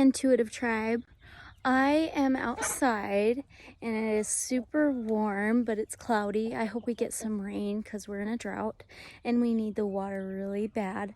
Intuitive Tribe. I am outside and it is super warm, but it's cloudy. I hope we get some rain because we're in a drought and we need the water really bad.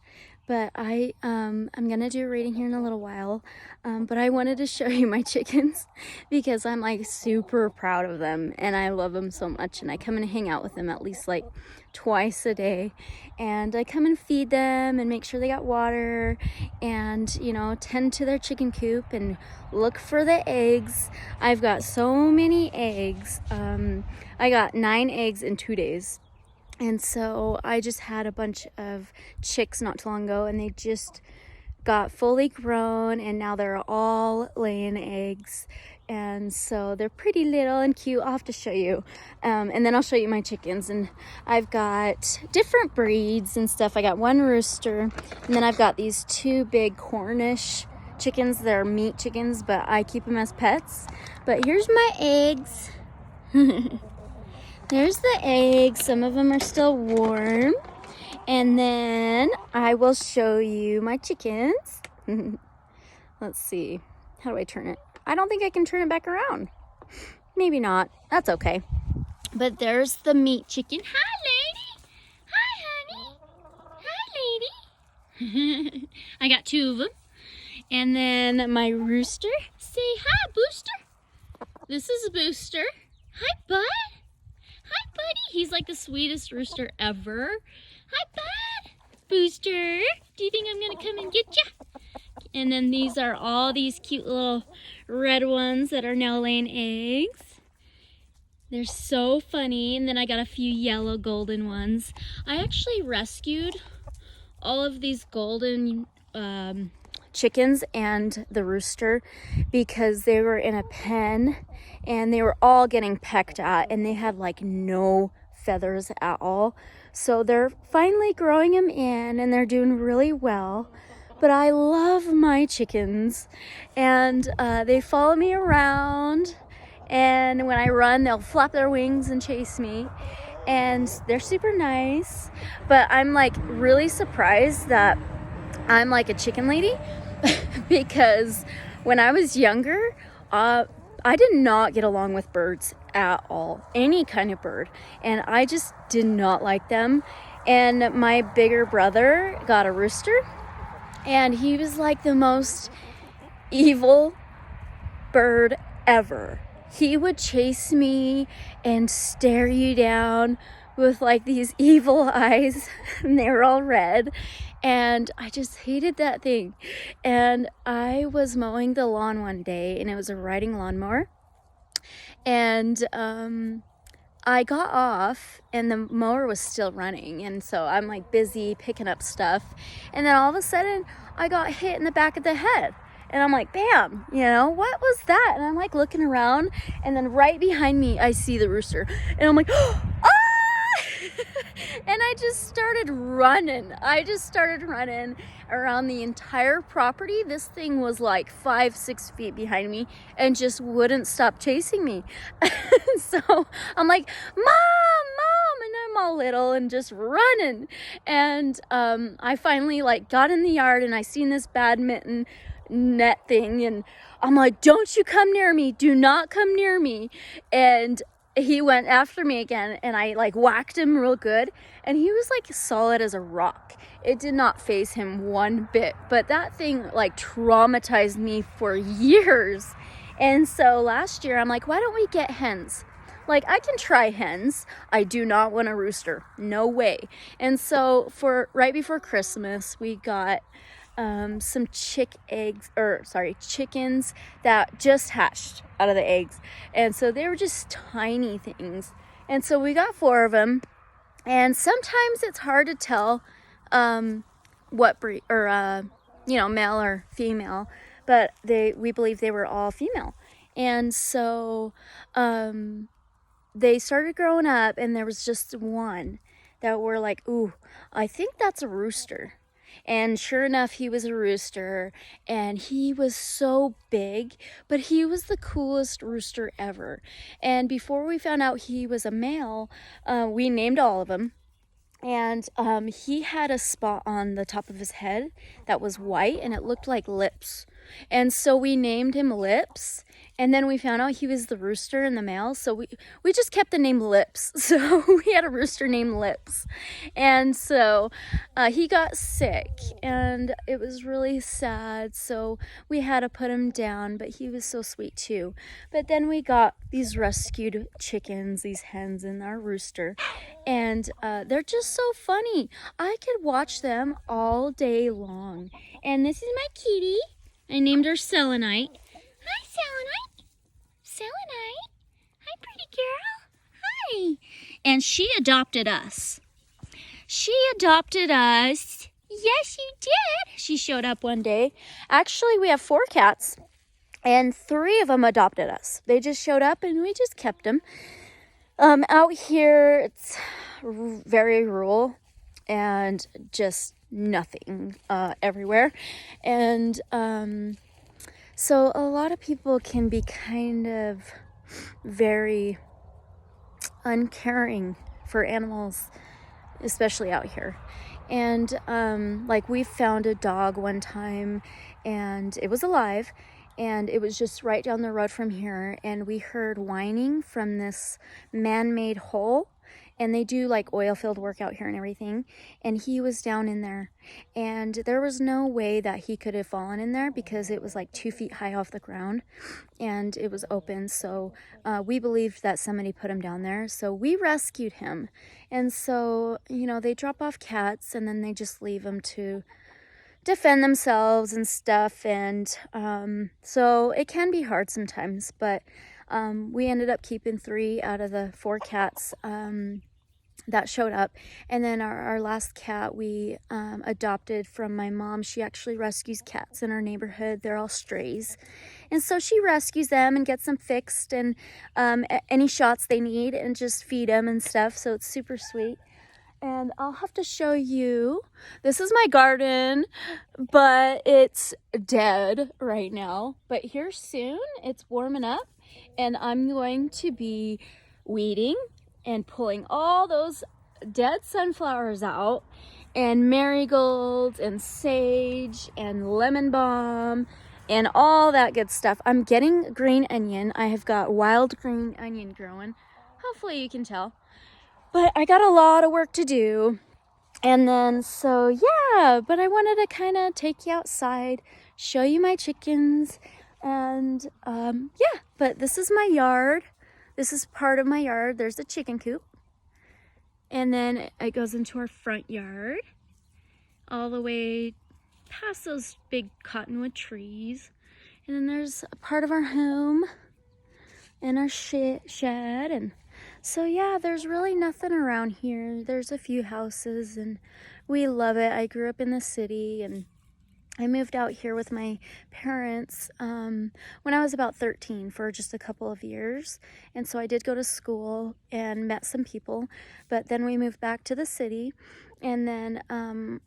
But I'm gonna do a reading here in a little while. But I wanted to show you my chickens because I'm like super proud of them and I love them so much, and I come and hang out with them at least like twice a day, and I come and feed them and make sure they got water and, you know, tend to their chicken coop and look for the eggs. I've got so many eggs. I got 9 eggs in 2 days. And so I just had a bunch of chicks not too long ago, and they just got fully grown and now they're all laying eggs. And so they're pretty little and cute. I'll have to show you. And then I'll show you my chickens. And I've got different breeds and stuff. I got 1 rooster, and then I've got these 2 big Cornish chickens. They're meat chickens, but I keep them as pets. But here's my eggs. There's the eggs. Some of them are still warm. And then I will show you my chickens. Let's see. How do I turn it? I don't think I can turn it back around. Maybe not. That's okay. But there's the meat chicken. Hi, lady. Hi, honey. Hi, lady. I got 2 of them. And then my rooster. Say hi, Booster. This is Booster. Hi, bud. Hi, buddy. He's like the sweetest rooster ever. Hi, bud. Booster. Do you think I'm going to come and get you? And then these are all these cute little red ones that are now laying eggs. They're so funny. And then I got a few yellow golden ones. I actually rescued all of these golden chickens and the rooster because they were in a pen and they were all getting pecked at, and they had like no feathers at all. So they're finally growing them in and they're doing really well. But I love my chickens, and they follow me around, and when I run they'll flap their wings and chase me, and they're super nice. But I'm like really surprised that I'm like a chicken lady because when I was younger, I did not get along with birds at all, any kind of bird, and I just did not like them. And my bigger brother got a rooster, and he was like the most evil bird ever. He would chase me and stare you down with like these evil eyes, and they were all red. And I just hated that thing. And I was mowing the lawn one day, and it was a riding lawnmower. And I got off and the mower was still running, and so I'm like busy picking up stuff, and then all of a sudden I got hit in the back of the head, and I'm like, bam, you know, what was that? And I'm like looking around, and then right behind me I see the rooster, and I'm like, ah! And I just started running around the entire property. This thing was like 5-6 feet behind me and just wouldn't stop chasing me. So I'm like, mom, and I'm all little and just running. And I finally like got in the yard, and I seen this badminton net thing, and I'm like, don't you come near me, do not come near me. And he went after me again, and I like whacked him real good, and he was like solid as a rock. It did not faze him one bit, but that thing like traumatized me for years. And so last year I'm like, why don't we get hens? Like, I can try hens. I do not want a rooster. No way. And so for right before Christmas, we got some chickens that just hatched out of the eggs. And so they were just tiny things. And so we got 4 of them. And sometimes it's hard to tell what breed, or male or female, but we believe they were all female. And so they started growing up, and there was just one that were like, ooh, I think that's a rooster. And sure enough, he was a rooster, and he was so big, but he was the coolest rooster ever. And before we found out he was a male, we named all of them. And he had a spot on the top of his head that was white, and it looked like lips. And so we named him Lips. And then we found out he was the rooster in the male, so we just kept the name Lips. So we had a rooster named Lips. And so he got sick, and it was really sad, so we had to put him down, but he was so sweet too. But then we got these rescued chickens, these hens, and our rooster, and they're just so funny. I could watch them all day long. And this is my kitty. I named her Selenite. Hi, Selenite. Selenite. Hi, pretty girl. Hi. And she adopted us. She adopted us. Yes, you did. She showed up one day. Actually, we have 4 cats, and 3 of them adopted us. They just showed up, and we just kept them. Out here, it's very rural, and just nothing everywhere. And so a lot of people can be kind of very uncaring for animals, especially out here. And like, we found a dog one time, and it was alive, and it was just right down the road from here, and we heard whining from this man-made hole, and they do like oil field work out here and everything, and he was down in there, and there was no way that he could have fallen in there because it was like 2 feet high off the ground, and it was open. So we believed that somebody put him down there, so we rescued him. And so, you know, they drop off cats, and then they just leave them to defend themselves and stuff, and so it can be hard sometimes, but we ended up keeping 3 out of the 4 cats that showed up. And then our last cat we adopted from my mom. She actually rescues cats in our neighborhood. They're all strays, and so she rescues them and gets them fixed, and any shots they need, and just feed them and stuff. So it's super sweet. And I'll have to show you. This is my garden, but it's dead right now. But here soon, it's warming up, and I'm going to be weeding and pulling all those dead sunflowers out, and marigolds and sage and lemon balm and all that good stuff. I'm getting green onion. I have got wild green onion growing. Hopefully you can tell. But I got a lot of work to do. And then, so yeah, but I wanted to kind of take you outside, show you my chickens, and yeah, but this is my yard. This is part of my yard. There's the chicken coop. And then it goes into our front yard, all the way past those big cottonwood trees. And then there's a part of our home and our shed, and so yeah, there's really nothing around here. There's a few houses, and we love it. I grew up in the city, and I moved out here with my parents when I was about 13 for just a couple of years. And so I did go to school and met some people, but then we moved back to the city. And then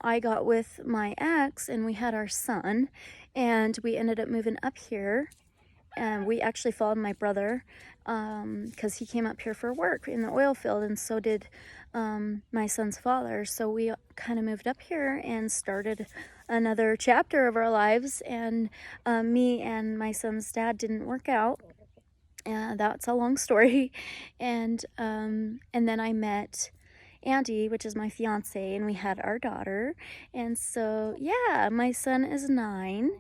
I got with my ex, and we had our son, and we ended up moving up here. And we actually followed my brother because he came up here for work in the oil field, and so did my son's father. So we kind of moved up here and started another chapter of our lives. And me and my son's dad didn't work out. That's a long story. And then I met Andy, which is my fiance, and we had our daughter. And so yeah, my son is 9,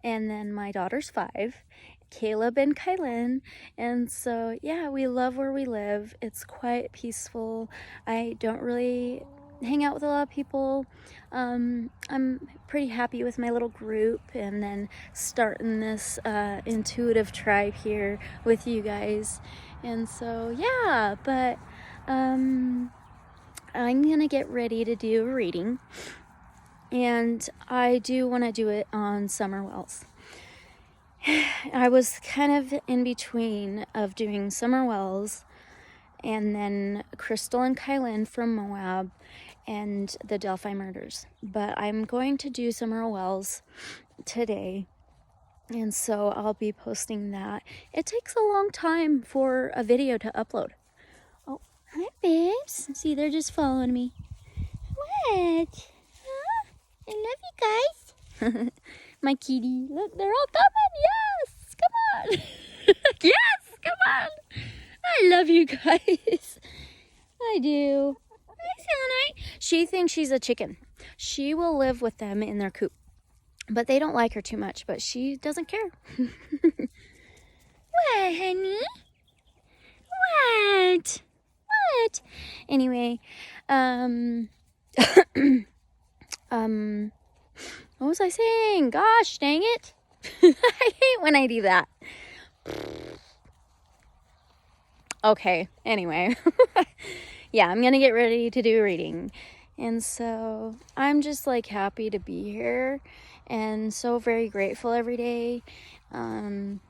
and then my daughter's 5. Caleb and Kylan. And so yeah, we love where we live. It's quite peaceful. I don't really hang out with a lot of people. I'm pretty happy with my little group, and then starting this intuitive tribe here with you guys. And so yeah, but I'm gonna get ready to do a reading, and I do want to do it on Summer Wells. I was kind of in between of doing Summer Wells and then Crystal and Kylan from Moab and the Delphi murders. But I'm going to do Summer Wells today, and so I'll be posting that. It takes a long time for a video to upload. Oh, hi babes. See, they're just following me. What? Huh? I love you guys. My kitty. Look, they're all coming. Yes, come on. Yes, come on. I love you guys. I do. Hi, Selenite. She thinks she's a chicken. She will live with them in their coop. But they don't like her too much, but she doesn't care. What, honey? What? What? Anyway, what was I saying? Gosh, dang it. I hate when I do that. Okay, anyway. Yeah, I'm gonna get ready to do reading. And so I'm just like happy to be here and so very grateful every day. I'm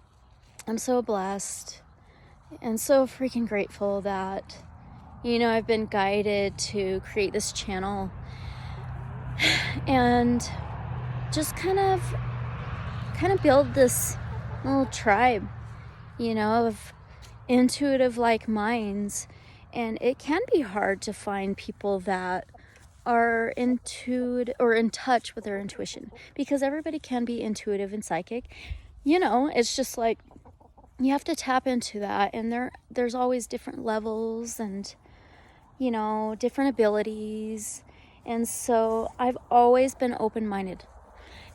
so blessed and so freaking grateful that, you know, I've been guided to create this channel and just kind of build this little tribe, you know, of intuitive like minds. And it can be hard to find people that are intuitive or in touch with their intuition, because everybody can be intuitive and psychic. You know, it's just like you have to tap into that, and there's always different levels and, you know, different abilities. And so I've always been open-minded,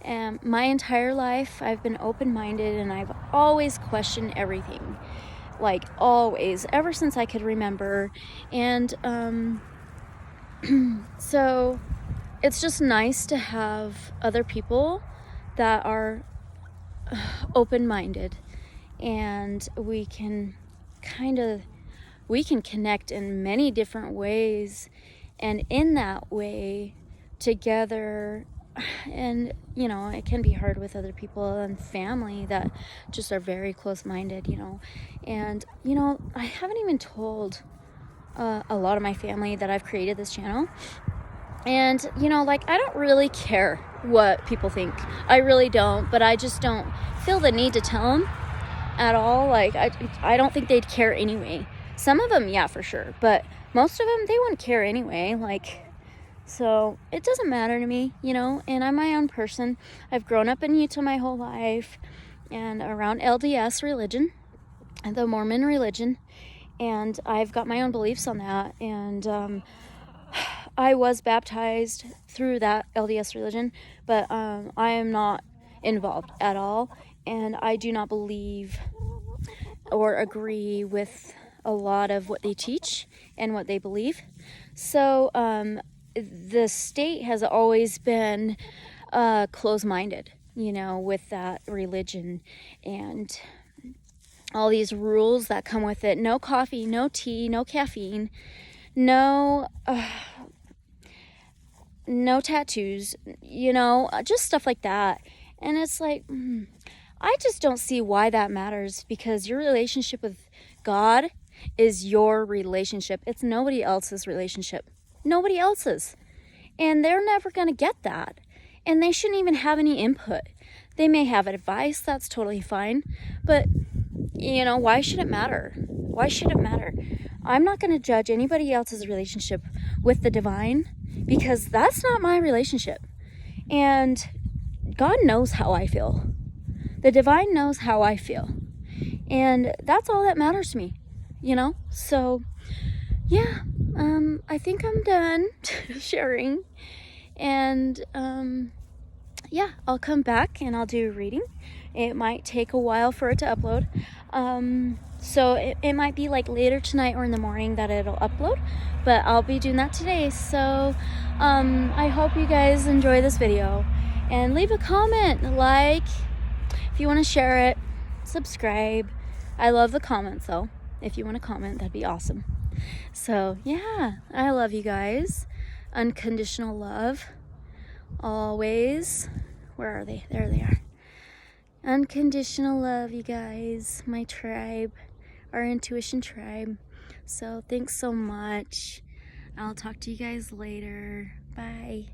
and my entire life I've been open-minded, and I've always questioned everything, like always, ever since I could remember. And so it's just nice to have other people that are open-minded, and we can connect in many different ways, and in that way together. And, you know, it can be hard with other people and family that just are very close-minded, you know. And, you know, I haven't even told a lot of my family that I've created this channel. And, you know, like, I don't really care what people think. I really don't, but I just don't feel the need to tell them at all. Like, I don't think they'd care anyway. Some of them, yeah, for sure. But most of them, they wouldn't care anyway. Like, so it doesn't matter to me, you know. And I'm my own person. I've grown up in Utah my whole life and around LDS religion, the Mormon religion. And I've got my own beliefs on that. And I was baptized through that LDS religion, but I am not involved at all. And I do not believe or agree with a lot of what they teach and what they believe. So the state has always been closed-minded, you know, with that religion and all these rules that come with it. No coffee, no tea, no caffeine, no tattoos, you know, just stuff like that. And it's like, I just don't see why that matters, because your relationship with God is your relationship. It's nobody else's relationship. Nobody else's. And they're never going to get that. And they shouldn't even have any input. They may have advice, that's totally fine. But, you know, why should it matter? Why should it matter? I'm not going to judge anybody else's relationship with the divine, because that's not my relationship. And God knows how I feel. The divine knows how I feel. And that's all that matters to me, you know? So, yeah, I think I'm done sharing. And, yeah, I'll come back and I'll do a reading. It might take a while for it to upload. So it might be like later tonight or in the morning that it'll upload, but I'll be doing that today. So I hope you guys enjoy this video, and leave a comment, like, if you want to share it, subscribe. I love the comments though. If you want to comment, that'd be awesome. So yeah, I love you guys. Unconditional love. Always. Where are they? There they are. Unconditional love, you guys. My tribe. Our intuition tribe. So thanks so much. I'll talk to you guys later. Bye.